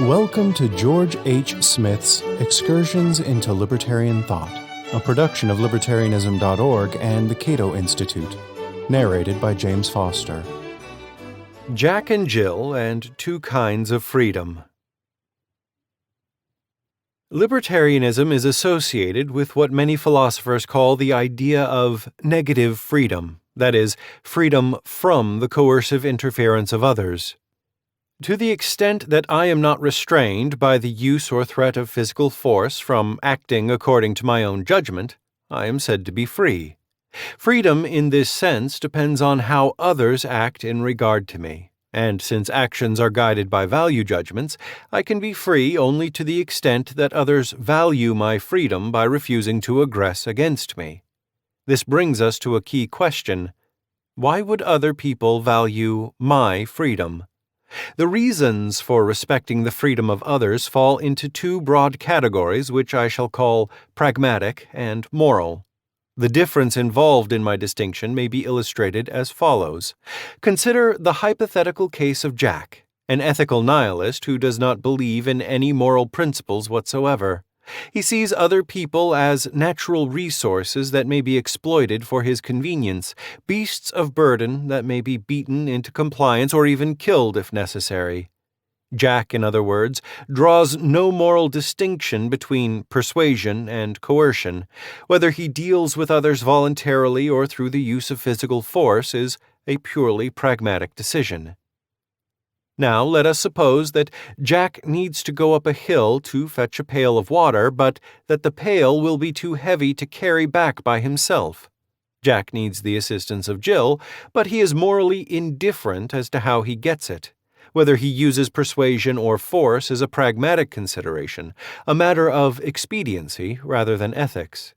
Welcome to George H. Smith's Excursions into Libertarian Thought, a production of Libertarianism.org and the Cato Institute, narrated by James Foster. Jack and Jill and Two Kinds of Freedom. Libertarianism is associated with what many philosophers call the idea of negative freedom, that is, freedom from the coercive interference of others. To the extent that I am not restrained by the use or threat of physical force from acting according to my own judgment, I am said to be free. Freedom in this sense depends on how others act in regard to me, and since actions are guided by value judgments, I can be free only to the extent that others value my freedom by refusing to aggress against me. This brings us to a key question. Why would other people value my freedom? The reasons for respecting the freedom of others fall into two broad categories which I shall call pragmatic and moral. The difference involved in my distinction may be illustrated as follows. Consider the hypothetical case of Jack, an ethical nihilist who does not believe in any moral principles whatsoever. He sees other people as natural resources that may be exploited for his convenience, beasts of burden that may be beaten into compliance or even killed if necessary. Jack, in other words, draws no moral distinction between persuasion and coercion. Whether he deals with others voluntarily or through the use of physical force is a purely pragmatic decision. Now, let us suppose that Jack needs to go up a hill to fetch a pail of water, but that the pail will be too heavy to carry back by himself. Jack needs the assistance of Jill, but he is morally indifferent as to how he gets it. Whether he uses persuasion or force is a pragmatic consideration, a matter of expediency rather than ethics.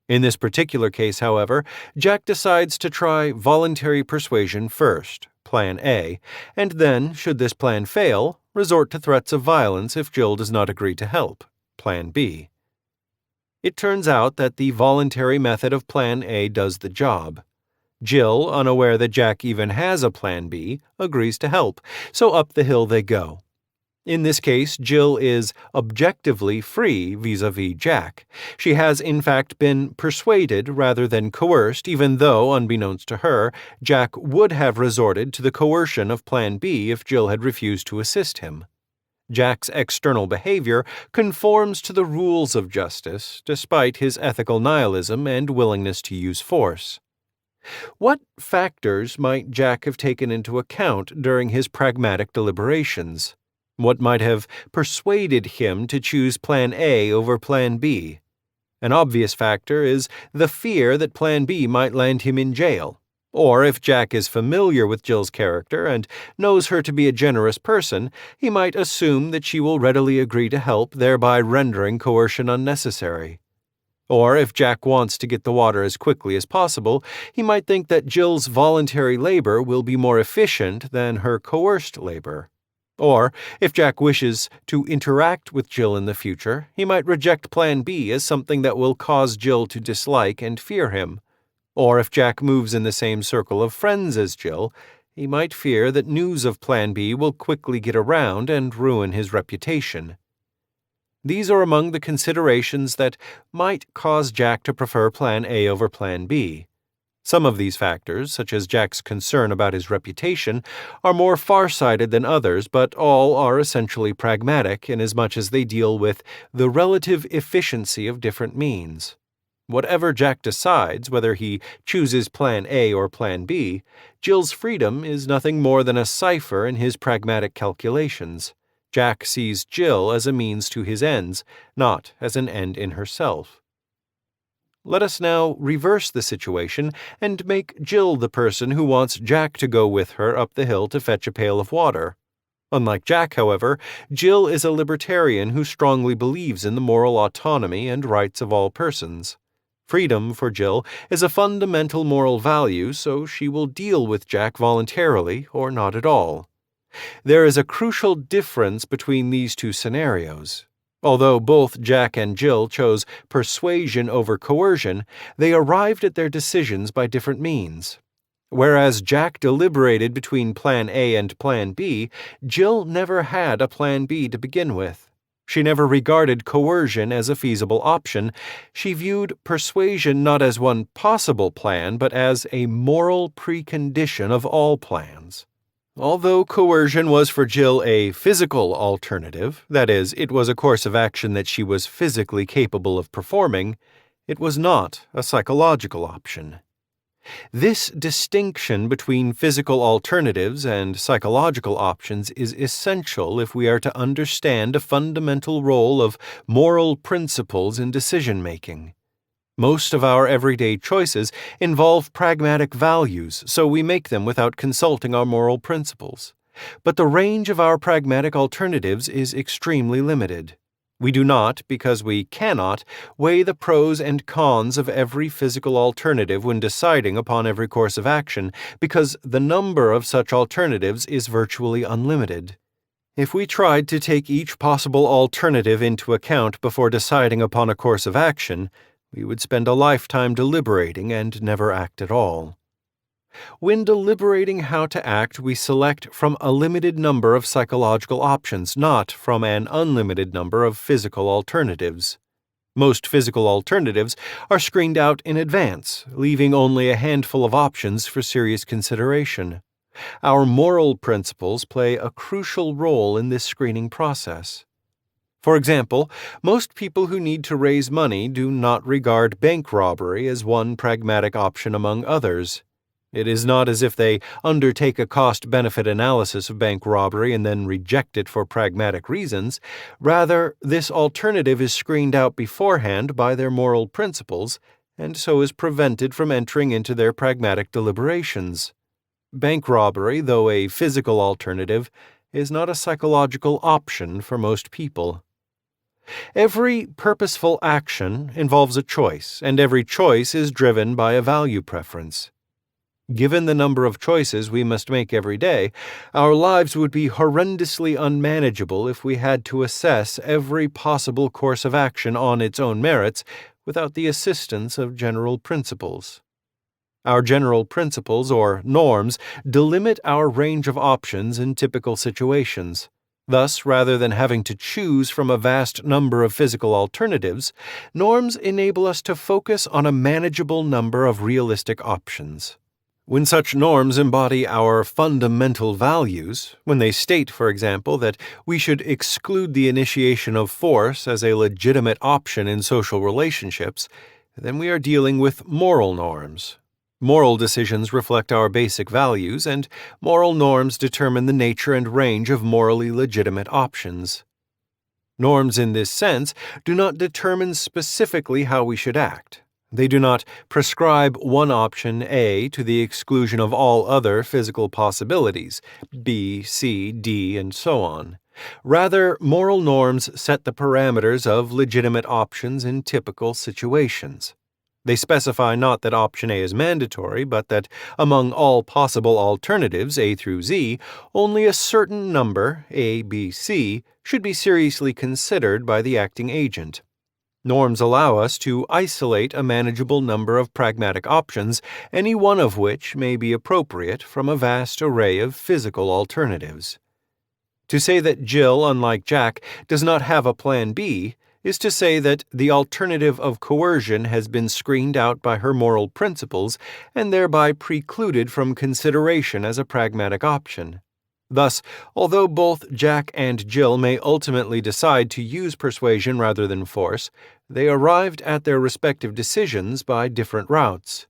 In this particular case, however, Jack decides to try voluntary persuasion first, Plan A, and then, should this plan fail, resort to threats of violence if Jill does not agree to help, Plan B. It turns out that the voluntary method of Plan A does the job. Jill, unaware that Jack even has a Plan B, agrees to help, so up the hill they go. In this case, Jill is objectively free vis-à-vis Jack. She has, in fact, been persuaded rather than coerced, even though, unbeknownst to her, Jack would have resorted to the coercion of Plan B if Jill had refused to assist him. Jack's external behavior conforms to the rules of justice, despite his ethical nihilism and willingness to use force. What factors might Jack have taken into account during his pragmatic deliberations? What might have persuaded him to choose Plan A over Plan B? An obvious factor is the fear that Plan B might land him in jail. Or if Jack is familiar with Jill's character and knows her to be a generous person, he might assume that she will readily agree to help, thereby rendering coercion unnecessary. Or if Jack wants to get the water as quickly as possible, he might think that Jill's voluntary labor will be more efficient than her coerced labor. Or, if Jack wishes to interact with Jill in the future, he might reject Plan B as something that will cause Jill to dislike and fear him. Or if Jack moves in the same circle of friends as Jill, he might fear that news of Plan B will quickly get around and ruin his reputation. These are among the considerations that might cause Jack to prefer Plan A over Plan B. Some of these factors, such as Jack's concern about his reputation, are more far-sighted than others, but all are essentially pragmatic inasmuch as they deal with the relative efficiency of different means. Whatever Jack decides, whether he chooses Plan A or Plan B, Jill's freedom is nothing more than a cipher in his pragmatic calculations. Jack sees Jill as a means to his ends, not as an end in herself. Let us now reverse the situation and make Jill the person who wants Jack to go with her up the hill to fetch a pail of water. Unlike Jack, however, Jill is a libertarian who strongly believes in the moral autonomy and rights of all persons. Freedom, for Jill, is a fundamental moral value, so she will deal with Jack voluntarily or not at all. There is a crucial difference between these two scenarios. Although both Jack and Jill chose persuasion over coercion, they arrived at their decisions by different means. Whereas Jack deliberated between Plan A and Plan B, Jill never had a Plan B to begin with. She never regarded coercion as a feasible option. She viewed persuasion not as one possible plan, but as a moral precondition of all plans. Although coercion was for Jill a physical alternative, that is, it was a course of action that she was physically capable of performing, it was not a psychological option. This distinction between physical alternatives and psychological options is essential if we are to understand a fundamental role of moral principles in decision-making. Most of our everyday choices involve pragmatic values, so we make them without consulting our moral principles. But the range of our pragmatic alternatives is extremely limited. We do not, because we cannot, weigh the pros and cons of every physical alternative when deciding upon every course of action, because the number of such alternatives is virtually unlimited. If we tried to take each possible alternative into account before deciding upon a course of action, we would spend a lifetime deliberating and never act at all. When deliberating how to act, we select from a limited number of psychological options, not from an unlimited number of physical alternatives. Most physical alternatives are screened out in advance, leaving only a handful of options for serious consideration. Our moral principles play a crucial role in this screening process. For example, most people who need to raise money do not regard bank robbery as one pragmatic option among others. It is not as if they undertake a cost-benefit analysis of bank robbery and then reject it for pragmatic reasons. Rather, this alternative is screened out beforehand by their moral principles, and so is prevented from entering into their pragmatic deliberations. Bank robbery, though a physical alternative, is not a psychological option for most people. Every purposeful action involves a choice, and every choice is driven by a value preference. Given the number of choices we must make every day, our lives would be horrendously unmanageable if we had to assess every possible course of action on its own merits without the assistance of general principles. Our general principles, or norms, delimit our range of options in typical situations. Thus, rather than having to choose from a vast number of physical alternatives, norms enable us to focus on a manageable number of realistic options. When such norms embody our fundamental values, when they state, for example, that we should exclude the initiation of force as a legitimate option in social relationships, then we are dealing with moral norms. Moral decisions reflect our basic values, and moral norms determine the nature and range of morally legitimate options. Norms in this sense do not determine specifically how we should act. They do not prescribe one option, A, to the exclusion of all other physical possibilities, B, C, D, and so on. Rather, moral norms set the parameters of legitimate options in typical situations. They specify not that option A is mandatory, but that among all possible alternatives, A through Z, only a certain number, A, B, C, should be seriously considered by the acting agent. Norms allow us to isolate a manageable number of pragmatic options, any one of which may be appropriate from a vast array of physical alternatives. To say that Jill, unlike Jack, does not have a Plan B is to say that the alternative of coercion has been screened out by her moral principles and thereby precluded from consideration as a pragmatic option. Thus, although both Jack and Jill may ultimately decide to use persuasion rather than force, they arrived at their respective decisions by different routes.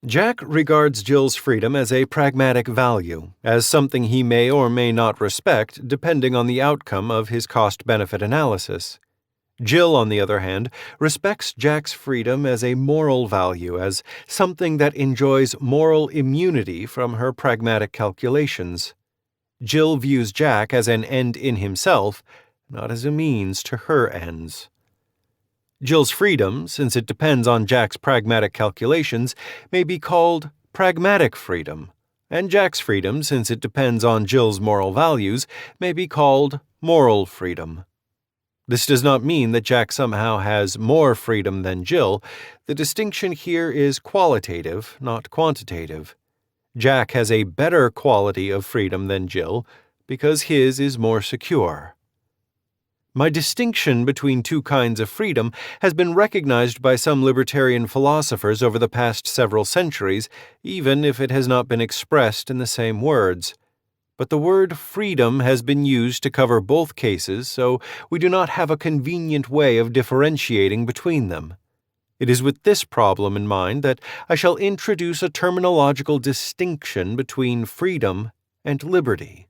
Jack regards Jill's freedom as a pragmatic value, as something he may or may not respect depending on the outcome of his cost-benefit analysis. Jill, on the other hand, respects Jack's freedom as a moral value, as something that enjoys moral immunity from her pragmatic calculations. Jill views Jack as an end in himself, not as a means to her ends. Jill's freedom, since it depends on Jack's pragmatic calculations, may be called pragmatic freedom, and Jack's freedom, since it depends on Jill's moral values, may be called moral freedom. This does not mean that Jack somehow has more freedom than Jill. The distinction here is qualitative, not quantitative. Jack has a better quality of freedom than Jill because his is more secure. My distinction between two kinds of freedom has been recognized by some libertarian philosophers over the past several centuries, even if it has not been expressed in the same words. But the word freedom has been used to cover both cases, so we do not have a convenient way of differentiating between them. It is with this problem in mind that I shall introduce a terminological distinction between freedom and liberty.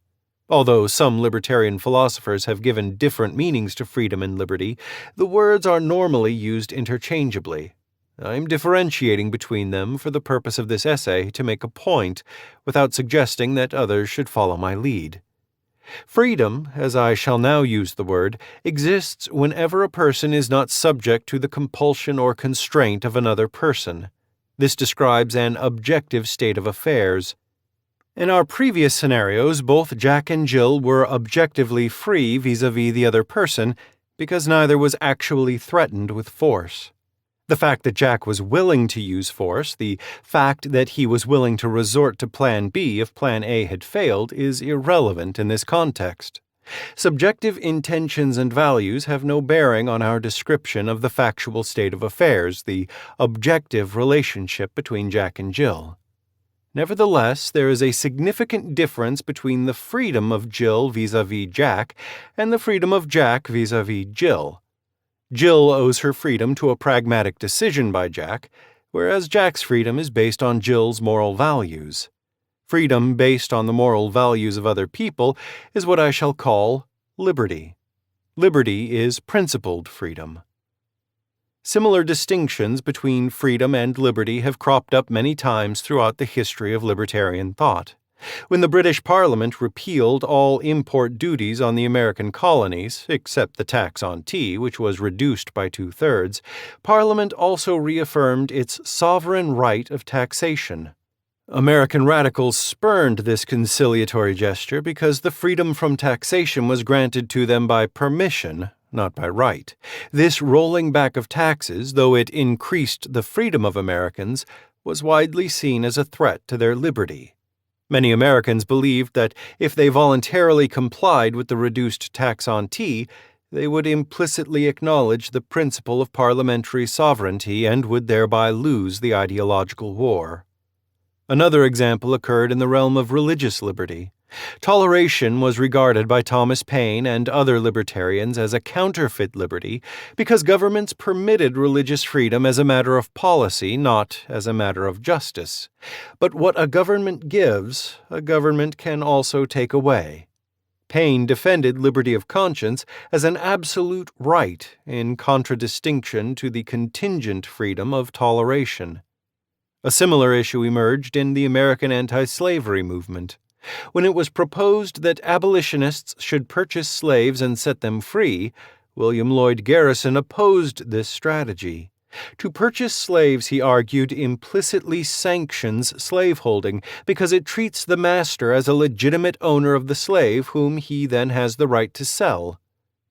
Although some libertarian philosophers have given different meanings to freedom and liberty, the words are normally used interchangeably. I am differentiating between them for the purpose of this essay to make a point, without suggesting that others should follow my lead. Freedom, as I shall now use the word, exists whenever a person is not subject to the compulsion or constraint of another person. This describes an objective state of affairs. In our previous scenarios, both Jack and Jill were objectively free vis-à-vis the other person because neither was actually threatened with force. The fact that Jack was willing to use force, the fact that he was willing to resort to Plan B if Plan A had failed, is irrelevant in this context. Subjective intentions and values have no bearing on our description of the factual state of affairs, the objective relationship between Jack and Jill. Nevertheless, there is a significant difference between the freedom of Jill vis-à-vis Jack and the freedom of Jack vis-à-vis Jill. Jill owes her freedom to a pragmatic decision by Jack, whereas Jack's freedom is based on Jill's moral values. Freedom based on the moral values of other people is what I shall call liberty. Liberty is principled freedom. Similar distinctions between freedom and liberty have cropped up many times throughout the history of libertarian thought. When the British Parliament repealed all import duties on the American colonies, except the tax on tea, which was reduced by 2/3, Parliament also reaffirmed its sovereign right of taxation. American radicals spurned this conciliatory gesture because the freedom from taxation was granted to them by permission, not by right. This rolling back of taxes, though it increased the freedom of Americans, was widely seen as a threat to their liberty. Many Americans believed that if they voluntarily complied with the reduced tax on tea, they would implicitly acknowledge the principle of parliamentary sovereignty and would thereby lose the ideological war. Another example occurred in the realm of religious liberty. Toleration was regarded by Thomas Paine and other libertarians as a counterfeit liberty because governments permitted religious freedom as a matter of policy, not as a matter of justice. But what a government gives, a government can also take away. Paine defended liberty of conscience as an absolute right in contradistinction to the contingent freedom of toleration. A similar issue emerged in the American anti-slavery movement. When it was proposed that abolitionists should purchase slaves and set them free, William Lloyd Garrison opposed this strategy. To purchase slaves, he argued, implicitly sanctions slaveholding because it treats the master as a legitimate owner of the slave whom he then has the right to sell.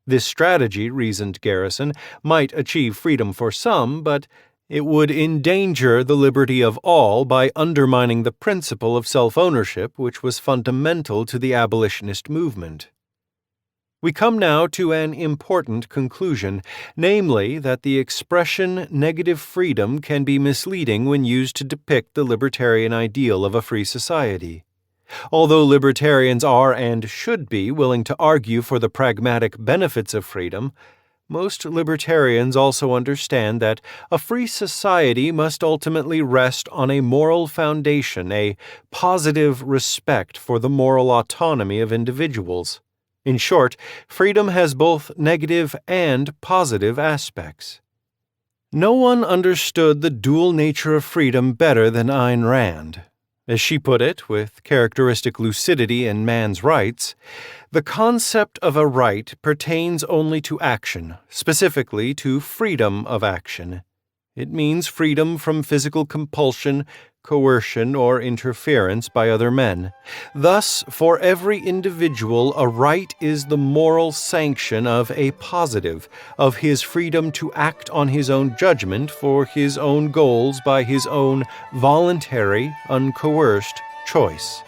This strategy, reasoned Garrison, might achieve freedom for some, but it would endanger the liberty of all by undermining the principle of self-ownership which was fundamental to the abolitionist movement. We come now to an important conclusion, namely that the expression negative freedom can be misleading when used to depict the libertarian ideal of a free society. Although libertarians are and should be willing to argue for the pragmatic benefits of freedom, most libertarians also understand that a free society must ultimately rest on a moral foundation, a positive respect for the moral autonomy of individuals. In short, freedom has both negative and positive aspects. No one understood the dual nature of freedom better than Ayn Rand. As she put it, with characteristic lucidity in Man's Rights, the concept of a right pertains only to action, specifically to freedom of action. It means freedom from physical compulsion, coercion, or interference by other men. Thus, for every individual, a right is the moral sanction of a positive, of his freedom to act on his own judgment for his own goals by his own voluntary, uncoerced choice.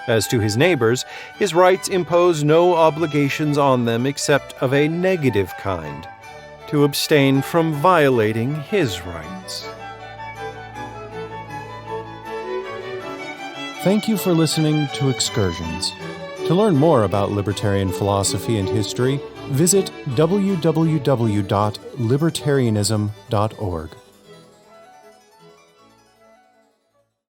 As to his neighbors, his rights impose no obligations on them except of a negative kind, to abstain from violating his rights. Thank you for listening to Excursions. To learn more about libertarian philosophy and history, visit www.libertarianism.org.